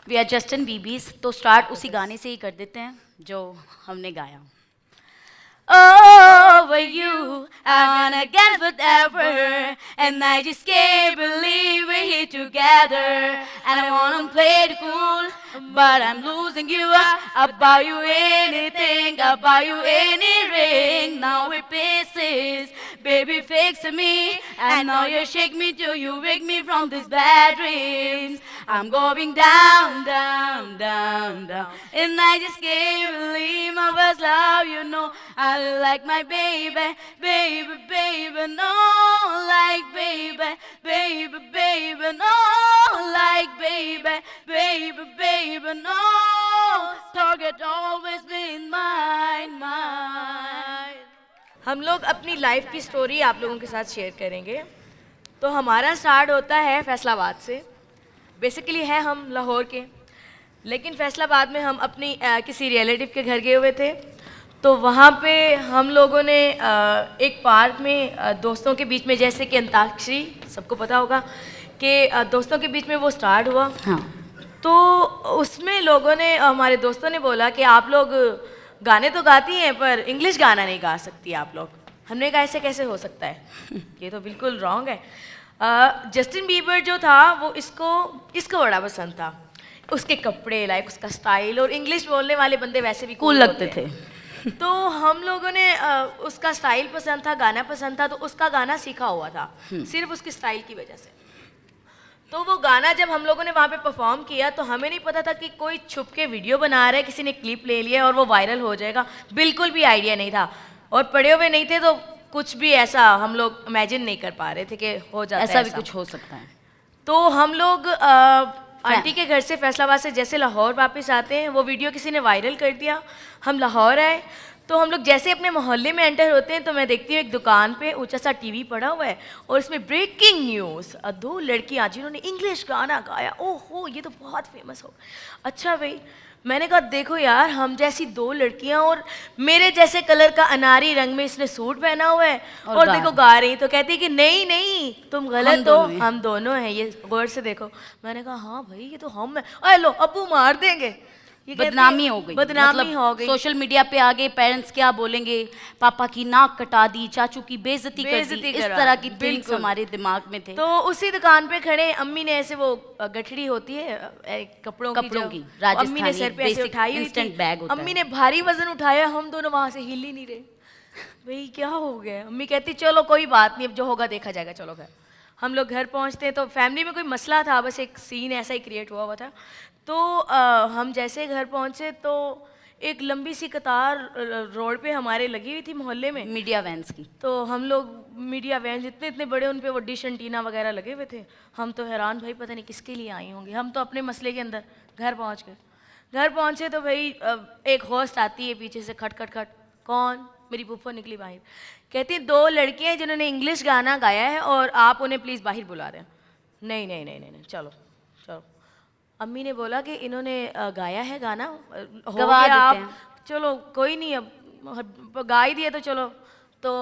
We are Justin बीबीज, तो start उसी गाने से ही कर देते हैं जो हमने गाया। Over you, I wanna get forever, and I just can't believe we're here together. And I wanna play it cool, but I'm losing you. I'll buy you anything, I'll buy you any ring. Now we're pieces, baby, fix me. And now you shake me till you wake me from these bad dreams. I'm going down, down, down, down, and I just can't believe my first love. You know I like my baby, baby, baby, no, like baby, baby, baby, no, like baby, baby, baby, no. Target always been mine, mine. हम लोग अपनी life की story आप लोगों के साथ share करेंगे। तो हमारा स्टार्ट होता है फैसलाबाद से। बेसिकली है हम लाहौर के, लेकिन फैसलाबाद में हम अपनी किसी रिलेटिव के घर गए हुए थे। तो वहाँ पे हम लोगों ने एक पार्क में दोस्तों के बीच में, जैसे कि अंताक्षरी सबको पता होगा कि दोस्तों के बीच में वो स्टार्ट हुआ। हाँ। तो उसमें लोगों ने, हमारे दोस्तों ने बोला कि आप लोग गाने तो गाती हैं पर इंग्लिश गाना नहीं गा सकती आप लोग। हमने कहा ऐसे कैसे हो सकता है, ये तो बिल्कुल रॉन्ग है। जस्टिन बीबर जो था वो इसको बड़ा पसंद था, उसके कपड़े, लाइक उसका स्टाइल, और इंग्लिश बोलने वाले बंदे वैसे भी कूल लगते थे। तो हम लोगों ने उसका स्टाइल पसंद था, गाना पसंद था, तो उसका गाना सीखा हुआ था सिर्फ उसकी स्टाइल की वजह से। तो वो गाना जब हम लोगों ने वहाँ पे परफॉर्म किया तो हमें नहीं पता था कि कोई छुप के वीडियो बना रहा है, किसी ने क्लिप ले लिया और वो वायरल हो जाएगा। बिल्कुल भी आइडिया नहीं था, और पढ़े हुए नहीं थे, तो कुछ भी ऐसा हम लोग इमेजिन नहीं कर पा रहे थे कि हो जाता है ऐसा भी कुछ हो सकता है। तो हम लोग आंटी के घर से फैसलाबाद से जैसे लाहौर वापस आते हैं, वो वीडियो किसी ने वायरल कर दिया। हम लाहौर आए, तो हम लोग जैसे अपने मोहल्ले में एंटर होते हैं तो मैं देखती हूँ एक दुकान पे ऊंचा सा टीवी पड़ा हुआ है, और इसमें ब्रेकिंग न्यूज़, 2 लड़कियाँ जिन्होंने इंग्लिश गाना गाया। ओहो, ये तो बहुत फेमस हो। अच्छा भाई, मैंने कहा देखो यार, हम जैसी 2 लड़कियां और मेरे जैसे कलर का अनारी रंग में इसने सूट पहना हुआ है और देखो गा रही। तो कहती है कि नहीं नहीं तुम गलत हो, हम दोनों हैं, ये गौर से देखो। मैंने कहा हाँ भाई, ये तो हम हैं। अरे लो, अब्बू मार देंगे। बदनामी हो गई, बदनामी मतलब हो गई। सोशल मीडिया पे आ गए, पेरेंट्स क्या बोलेंगे, पापा की नाक कटा दी, चाचू की बेइज्जती कर दी, इस तरह की थिंग्स हमारे दिमाग में थे। तो उसी दुकान पे खड़े अम्मी ने ऐसे वो गठड़ी होती है कपड़ों की, अम्मी ने सर पे ऐसे उठाई, इंस्टेंट बैग होता है। अम्मी ने भारी वजन उठाया, हम दोनों वहां से हिल ही नहीं रहे। भाई क्या हो गया? अम्मी कहती चलो कोई बात नहीं, अब जो होगा देखा जाएगा, चलो घर। हम लोग घर पहुंचते हैं तो फैमिली में कोई मसला था, बस एक सीन ऐसा ही क्रिएट हुआ था। तो हम जैसे घर पहुंचे तो एक लंबी सी कतार रोड पे हमारे लगी हुई थी मोहल्ले में, मीडिया वैन्स की। तो हम लोग मीडिया वैन इतने इतने बड़े, उन पे वो डिश एंटीना वगैरह लगे हुए थे। हम तो हैरान, भाई पता नहीं किसके लिए आई होंगी। हम तो अपने मसले के अंदर घर पहुंचे तो भाई एक होस्ट आती है पीछे से, खट खट खट। कौन? मेरी फूफो निकली बाहर, कहती है 2 लड़कियां जिन्होंने इंग्लिश गाना गाया है और आप उन्हें प्लीज़ बाहर बुला रहे हैं। नहीं नहीं नहीं नहीं, चलो चलो। अम्मी ने बोला कि इन्होंने गाया है गाना, हो गया आप, चलो कोई नहीं, अब गा ही दिया तो चलो। तो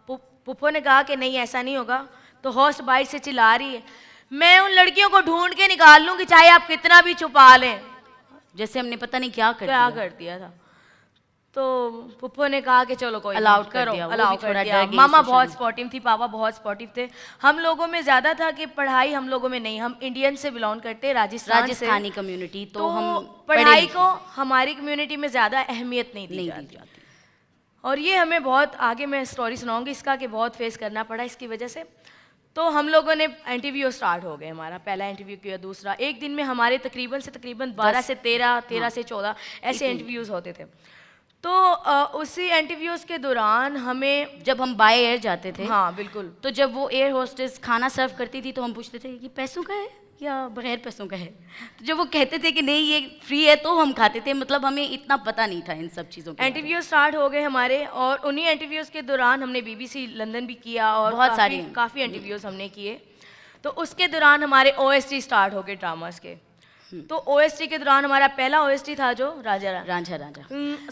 पुप्पो ने कहा कि नहीं ऐसा नहीं होगा। तो होस्ट बाइट से चिल्ला रही है, मैं उन लड़कियों को ढूंढ के निकाल लूंगी चाहे आप कितना भी छुपा लें। जैसे हमने पता नहीं क्या कर दिया था। तो पुप्पो ने कहा कि चलो कोई अलाउड करो, कर अलाउ कर दिया। मामा बहुत सपोर्टिव थी, पापा बहुत सपोर्टिव थे। हम लोगों में ज़्यादा था कि पढ़ाई हम लोगों में नहीं, हम इंडियन से बिलोंग करते, राजस्थानी कम्युनिटी, तो हम पढ़ाई को हमारी कम्युनिटी में ज़्यादा अहमियत नहीं दी जाती। और ये हमें बहुत, आगे मैं स्टोरी सुनाऊंगी इसका, कि बहुत फेस करना पड़ा इसकी वजह से। तो हम लोगों ने इंटरव्यू स्टार्ट हो गए, हमारा पहला इंटरव्यू किया, दूसरा। एक दिन में हमारे तकरीबन 12 से 13, 13 से 14 ऐसे इंटरव्यूज़ होते थे। तो उसी इंटरव्यूज़ के दौरान हमें, जब हम बाय एयर जाते थे, हाँ बिल्कुल, तो जब वो एयर होस्टेस खाना सर्व करती थी तो हम पूछते थे कि पैसों का है या बगैर पैसों का है। तो जब वो कहते थे कि नहीं ये फ्री है तो हम खाते थे, मतलब हमें इतना पता नहीं था इन सब चीज़ों के। इंटरव्यू स्टार्ट हो गए हमारे, और उन्हीं इंटरव्यूज़ के दौरान हमने BBC लंदन भी किया और बहुत काफ़ी इंटरव्यूज़ हमने किए। तो उसके दौरान हमारे OST स्टार्ट हो गए ड्रामास के। तो OST के दौरान हमारा पहला OST था जो रांझा रांझा रांझा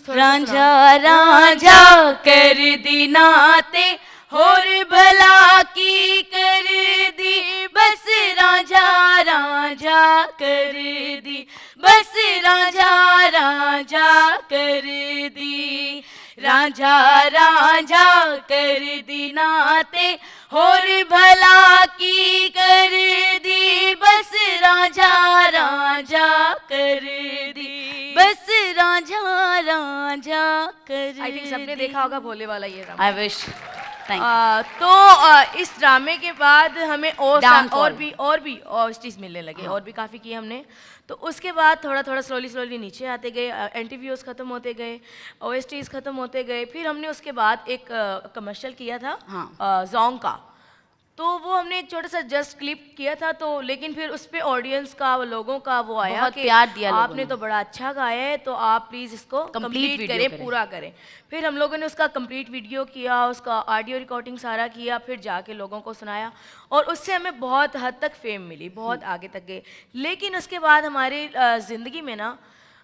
रांझा रांझा कर दी नाते होर भला की कर दी, बस रांझा रांझा कर दी, बस रांझा रांझा कर दी, रांझा रांझा कर दी नाते होर भला की कर दी, बस रांझा रांझा कर दी, बस रांझा रांझा कर आई थिंक सबने दी। देखा होगा भोले वाला ये ड्रामा। I wish. थैंक इस ड्रामे के बाद हमें Downfall. और भी ओएसटीज मिलने लगे, और भी काफ़ी किए हमने। तो उसके बाद थोड़ा थोड़ा स्लोली नीचे आते गए, इंटरव्यूज़ ख़त्म होते गए, ओएसटीज ख़त्म होते गए। फिर हमने उसके बाद एक कमर्शियल किया था हाँ। जोंग का, तो वो हमने एक छोटा सा जस्ट क्लिप किया था। तो लेकिन फिर उस पे ऑडियंस का, लोगों का वो आया बहुत कि प्यार दिया लोगों आपने ने। तो बड़ा अच्छा गाया है, तो आप प्लीज़ इसको कंप्लीट वीडियो करें, करें। पूरा करें। फिर हम लोगों ने उसका कंप्लीट वीडियो किया, उसका ऑडियो रिकॉर्डिंग सारा किया, फिर जाके लोगों को सुनाया, और उससे हमें बहुत हद तक फेम मिली, बहुत आगे तक गए। लेकिन उसके बाद हमारी ज़िंदगी में ना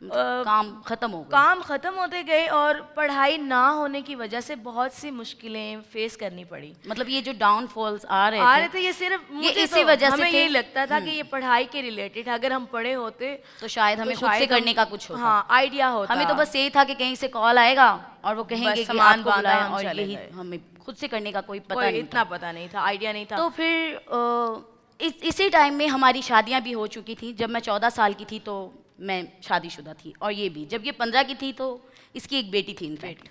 काम खत्म हो गया। काम ख़त्म होते गए, और पढ़ाई ना होने की वजह से बहुत सी मुश्किलें फेस करनी पड़ी। मतलब ये जो डाउनफॉल्स आ आ रहे रहे थे थे, ये सिर्फ ये मुझे इसी तो वजह से हमें थे। यही लगता था कि ये पढ़ाई के रिलेटेड, अगर हम पढ़े होते तो शायद हमें खुद से शायद करने हम- का कुछ होता। हाँ, आइडिया होता। हमें तो बस यही था कि कहीं से कॉल आएगा और वो कहेंगे कि सामान आपको बांधा, बुलाया, हम और चले यही गए। हमें खुद से करने का कोई पता कोई नहीं इतना था। पता नहीं था, आइडिया नहीं था। तो फिर इसी टाइम में हमारी शादियां भी हो चुकी थी। जब मैं 14 साल की थी तो मैं शादीशुदा थी, और ये भी जब ये 15 की थी तो इसकी एक बेटी थी इनफैक्ट।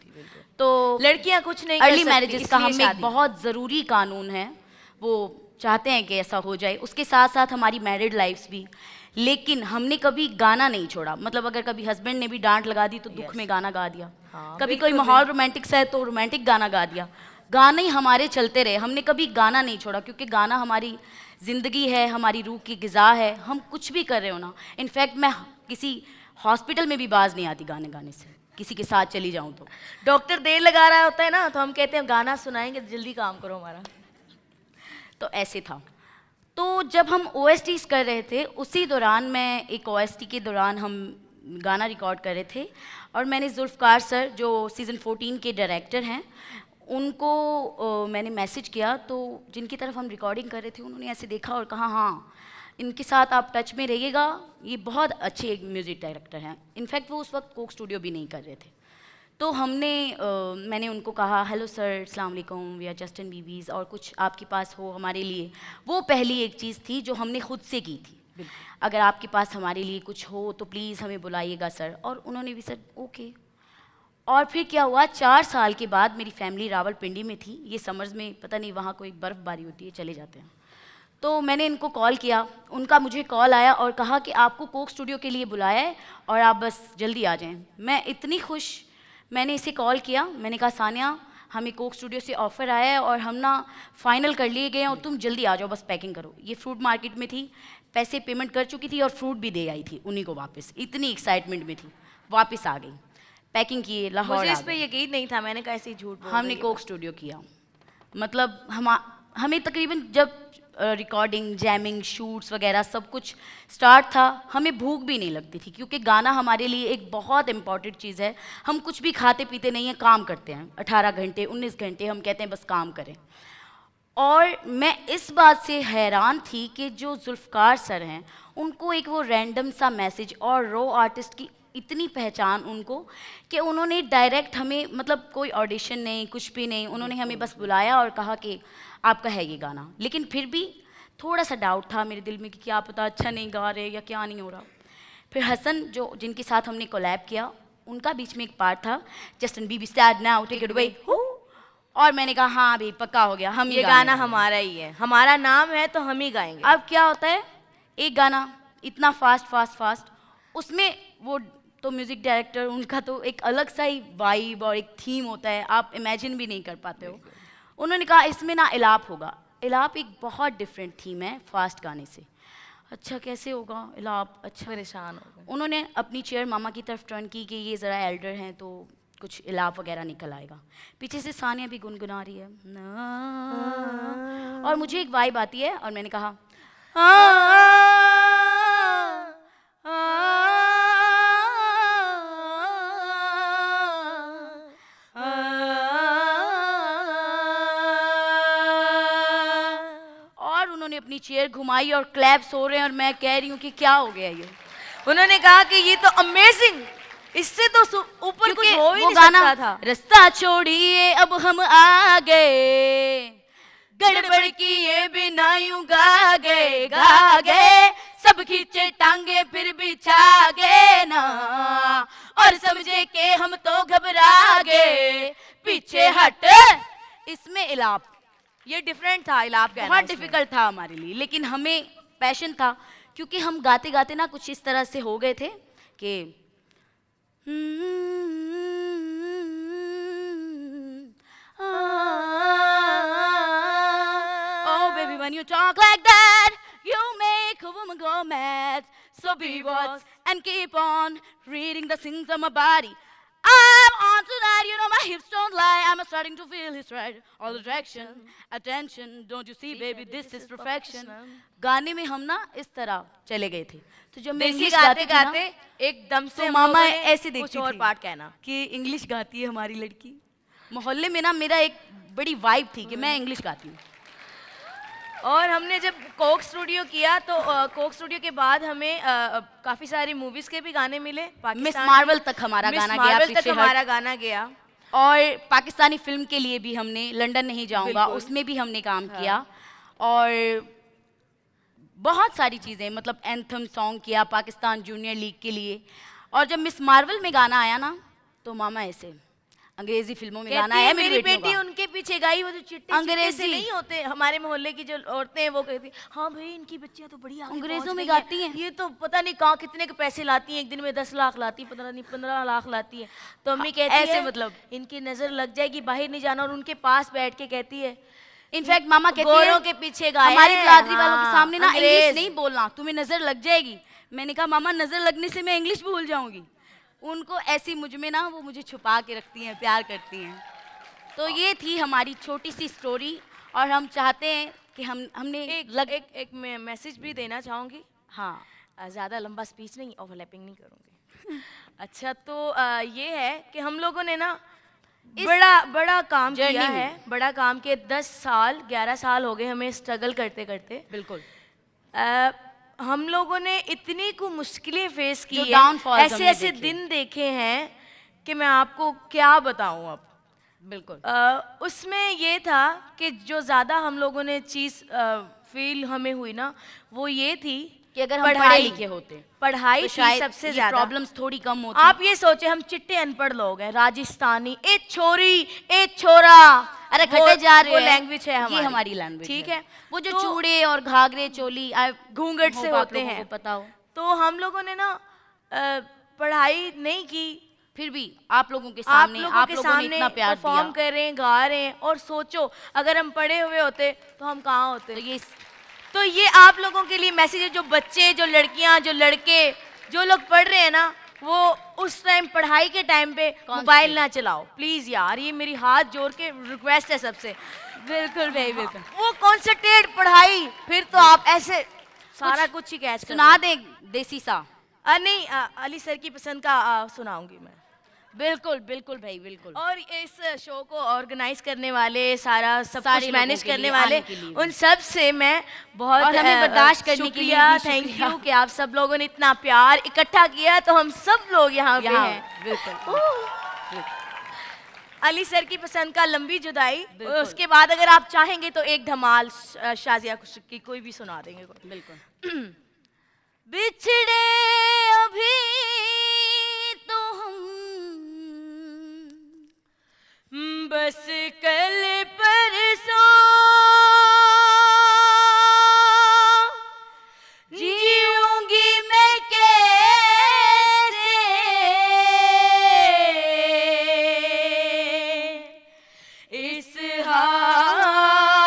तो लड़कियां कुछ नहीं कर अर्ली सकती, मैरिजेस का इसलिए हम में शादी। बहुत ज़रूरी कानून है, वो चाहते हैं कि ऐसा हो जाए। उसके साथ साथ हमारी मैरिड लाइफ्स भी। लेकिन हमने कभी गाना नहीं छोड़ा। मतलब अगर कभी हस्बैंड ने भी डांट लगा दी तो दुख में गाना गा दिया। हाँ, कभी कोई बिल्कुल, माहौल रोमांटिक सा है तो रोमांटिक गाना गा दिया। गाने ही हमारे चलते रहे, हमने कभी गाना नहीं छोड़ा, क्योंकि गाना हमारी ज़िंदगी है, हमारी रूह की ग़िज़ा है। हम कुछ भी कर रहे हो ना, इनफैक्ट मैं किसी हॉस्पिटल में भी बाज नहीं आती गाने गाने से, किसी के साथ चली जाऊँ तो। डॉक्टर देर लगा रहा होता है ना, तो हम कहते हैं गाना सुनाएंगे, जल्दी काम करो हमारा। तो ऐसे था। तो जब हम ओएसटीज कर रहे थे, उसी दौरान मैं एक ओएसटी के दौरान हम गाना रिकॉर्ड कर रहे थे, और मैंने जुल्फ़कार सर जो सीज़न 14 के डायरेक्टर हैं उनको मैंने मैसेज किया। तो जिनकी तरफ हम रिकॉर्डिंग कर रहे थे उन्होंने ऐसे देखा और कहा, हाँ इनके साथ आप टच में रहिएगा, ये बहुत अच्छे एक म्यूज़िक डायरेक्टर हैं। इनफैक्ट वो उस वक्त कोक स्टूडियो भी नहीं कर रहे थे। तो मैंने उनको कहा, हेलो सर, अस्सलाम वालेकुम, वी आर जस्टिन बीबीज़, और कुछ आपके पास हो हमारे लिए। वो पहली एक चीज़ थी जो हमने खुद से की थी, अगर आपके पास हमारे लिए कुछ हो तो प्लीज़ हमें बुलाइएगा सर। और उन्होंने भी सर ओके। और फिर क्या हुआ, 4 साल के बाद मेरी फैमिली रावलपिंडी में थी। ये समर्स में पता नहीं वहाँ कोई बर्फ़बारी होती है, चले जाते हैं। तो मैंने इनको कॉल किया, उनका मुझे कॉल आया और कहा कि आपको कोक स्टूडियो के लिए बुलाया है और आप बस जल्दी आ जाएं। मैं इतनी खुश, मैंने इसे कॉल किया, मैंने कहा सानिया हमें कोक स्टूडियो से ऑफ़र आया है और हम ना फाइनल कर लिए गए हैं और तुम जल्दी आ जाओ, बस पैकिंग करो। ये फ्रूट मार्केट में थी, पैसे पेमेंट कर चुकी थी और फ्रूट भी दे आई थी उन्हीं को वापस। इतनी एक्साइटमेंट में थी, वापस आ गई, पैकिंग किए, लाहौर मुझे आ इस पे गए। यकीन नहीं था, मैंने कहा ऐसे ही झूठ बोल हमने रही है। कोक स्टूडियो किया। मतलब हमें तकरीबन जब रिकॉर्डिंग, जैमिंग, शूट्स वगैरह सब कुछ स्टार्ट था, हमें भूख भी नहीं लगती थी, क्योंकि गाना हमारे लिए एक बहुत इंपॉर्टेंट चीज़ है। हम कुछ भी खाते पीते नहीं हैं, काम करते हैं 18 घंटे 19 घंटे, हम कहते हैं बस काम करें। और मैं इस बात से हैरान थी कि जो जुल्फ़कार सर हैं उनको एक वो रैंडम सा मैसेज, और रो आर्टिस्ट की इतनी पहचान उनको कि उन्होंने डायरेक्ट हमें, मतलब कोई ऑडिशन नहीं, कुछ भी नहीं, उन्होंने हमें बस बुलाया और कहा कि आपका है ये गाना। लेकिन फिर भी थोड़ा सा डाउट था मेरे दिल में कि क्या पता अच्छा नहीं गा रहे या क्या नहीं हो रहा। फिर हसन जो जिनके साथ हमने कोलैब किया, उनका बीच में एक पार्ट था, Justin Bieber said now take it away, और मैंने कहा हाँ भाई पक्का हो गया, हम ये गाना हमारा ही है, हमारा नाम है तो हम ही गाएंगे। अब क्या होता है, एक गाना इतना फास्ट, उसमें वो तो म्यूज़िक डायरेक्टर, उनका तो एक अलग सा ही वाइब और एक थीम होता है, आप इमेजिन भी नहीं कर पाते हो। उन्होंने कहा इसमें ना इलाप होगा। इलाप एक बहुत डिफरेंट थीम है फास्ट गाने से। अच्छा कैसे होगा इलाप, अच्छा। परेशान हो गए। उन्होंने अपनी चेयर मामा की तरफ टर्न की कि ये ज़रा एल्डर हैं तो कुछ इलाप वगैरह निकल आएगा। पीछे से सानिया भी गुनगुना रही है और मुझे एक वाइब आती है और मैंने कहा और उन्होंने अपनी चेयर घुमाई और क्लैप्स हो रहे हैं और मैं कह रही हूँ कि क्या हो गया ये। उन्होंने कहा कि ये तो अमेजिंग, इससे तो ऊपर कुछ हो ही वो नहीं गाना सकता था। रास्ता छोड़िए अब हम आ गए, गड़बड़ किए बिना यूं गा गए, सब खींचे टांगे फिर भी छा गए ना, और समझे के हम तो घबरा गए, पीछे हट। इसमें इलाप, ये डिफरेंट था इलाप कहना बहुत इसमें। डिफिकल्ट था हमारे लिए, लेकिन हमें पैशन था, क्योंकि हम गाते गाते ना कुछ इस तरह से हो गए थे कि oh baby when you talk like that you make a woman go mad, so be what and keep on reading the things on my body. I'm on tonight, you know my hips don't lie, I'm starting to feel his right, all attraction, attention, don't you see baby this is perfection. गाने में हम ना इस तरह चले गए थे, तो जब मैं देसी इंग्लिश गाते गाती थी ना, गाते एकदम से तो हम मामा लोगों ने ऐसे देखती कुछ और थी पार्ट कहना। कि इंग्लिश गाती है हमारी लड़की। मोहल्ले में ना मेरा एक बड़ी वाइब थी कि मैं इंग्लिश गाती हूँ। और हमने जब कोक स्टूडियो किया तो कोक स्टूडियो के बाद हमें काफी सारी मूवीज के भी गाने मिले। मिस मार्वल तक हमारा गाना गया, मार्वल तक पीछे हमारा हट। गाना गया। और पाकिस्तानी फिल्म के लिए भी हमने लंदन नहीं जाऊंगा बिल्कुल। उसमें भी हमने काम किया, और बहुत सारी चीज़ें, मतलब एंथम सॉन्ग किया पाकिस्तान जूनियर लीग के लिए। और जब मिस मार्वल में गाना आया ना, तो मामा ऐसे अंग्रेजी फिल्मों में गाना आया मेरी बेटियों बेटी का। उनके पीछे गाई, वो जो चिट्टे अंग्रेजी। से नहीं होते हमारे मोहल्ले की जो औरतें हैं, वो कहती हाँ भाई इनकी बच्चियां तो बड़ी आगे अंग्रेजों पहुंच में गई गाती हैं। ये तो पता नहीं कहाँ कितने के पैसे लाती हैं, एक दिन में 10 लाख लाती, पता नहीं 15 लाख लाती है। तो अम्मी कहती ऐसे है मतलब इनकी नजर लग जाएगी, बाहर नहीं जाना, और उनके पास बैठ के कहती है इनफैक्ट मामा कहती है गोरों के पीछे गाए हमारी हैं, बिरादरी वालों के हाँ, सामने ना इंग्लिश अंग्रेज। नहीं बोलना, तुम्हें नजर लग जाएगी। मैंने कहा मामा नजर लगने से मैं इंग्लिश भूल जाऊंगी। उनको ऐसी मुझ में ना वो मुझे छुपा के रखती हैं, प्यार करती हैं। तो ये थी हमारी छोटी सी स्टोरी, और हम चाहते हैं कि हमने एक मैं मैसेज भी देना चाहूँगी। हाँ, ज़्यादा लंबा स्पीच नहीं, ओवरलैपिंग नहीं करूँगी। अच्छा, तो ये है कि हम लोगों ने ना बड़ा काम किया है, बड़ा काम किया। 10 साल 11 साल हो गए हमें स्ट्रगल करते करते। बिल्कुल। हम लोगों ने इतनी को मुश्किलें फेस की जो है, downfalls ऐसे हमने ऐसे देखे। दिन देखे हैं कि मैं आपको क्या बताऊं अब। बिल्कुल। उसमें ये था कि जो ज़्यादा हम लोगों ने चीज़ फील हमें हुई ना, वो ये थी कि अगर हम पढ़े लिखे होते, पढ़ाई तो थी शायद सबसे ये ज़्यादा, प्रॉब्लम्स थोड़ी कम होती। आप ये सोचे हम चिट्टे अनपढ़ लोग हैं, राजस्थानी, ए छोरी ए छोरा, अरे खटे जा रहे वो हैं, लैंग्वेज है ये हमारी लैंग्वेज ठीक है। है। वो जो तो चूड़े और घाघरे चोली घूंघट से होते हैं, पता हो। तो हम लोगों ने ना पढ़ाई नहीं की, फिर भी आप लोगों के सामने आप लोगों ने इतना प्यार परफॉर्म दिया। कर रहे हैं, गा रहे हैं। और सोचो अगर हम पढ़े हुए होते तो हम कहाँ होते। तो ये आप लोगों के लिए मैसेज है, जो बच्चे, जो लड़कियां, जो लड़के, जो लोग पढ़ रहे हैं ना, वो उस टाइम पढ़ाई के टाइम पे मोबाइल ना चलाओ प्लीज यार, ये मेरी हाथ जोड़ के रिक्वेस्ट है सबसे। बिल्कुल भाई, बिल्कुल। वो कॉन्सेंट्रेट पढ़ाई, फिर तो आप ऐसे सारा कुछ ही कैच सुना दे देसी सा। नहीं, अली सर की पसंद का सुनाऊंगी मैं। बिल्कुल बिल्कुल भाई, बिल्कुल। और इस शो को ऑर्गेनाइज करने वाले, सारा सब सारे कुछ लोगों मैनेज के करने लिए, वाले, आने के लिए। उन सब से मैं बहुत और हमें बर्दाश्त करने के लिए भी थैंक शुक्रिया। यू कि आप सब लोगों ने इतना प्यार इकट्ठा किया, तो हम सब लोग यहाँ पे हैं। बिल्कुल। अली सर की पसंद का लंबी जुदाई, बिल्कुल। उसके बाद अगर आप चाहेंगे तो एक धमाल शाजिया की कोई भी सुना देंगे। बिल्कुल। बिछड़े अभी तो हम बस कल परसों जीऊंगी मैं कैसे, इस हाल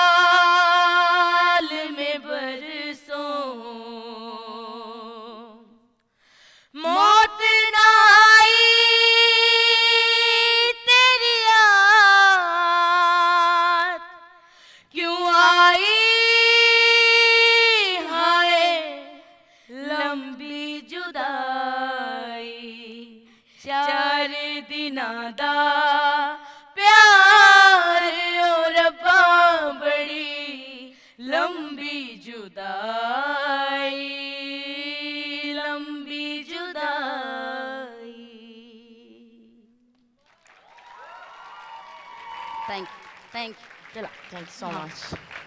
में बरसों मौत ना आई तेरी याद क्यों आई, हाय लंबी जुदाई, 4 दिना दा प्यार और रब्बा बड़ी लंबी जुदाई। थैंक यू चला थैंक यू सो मच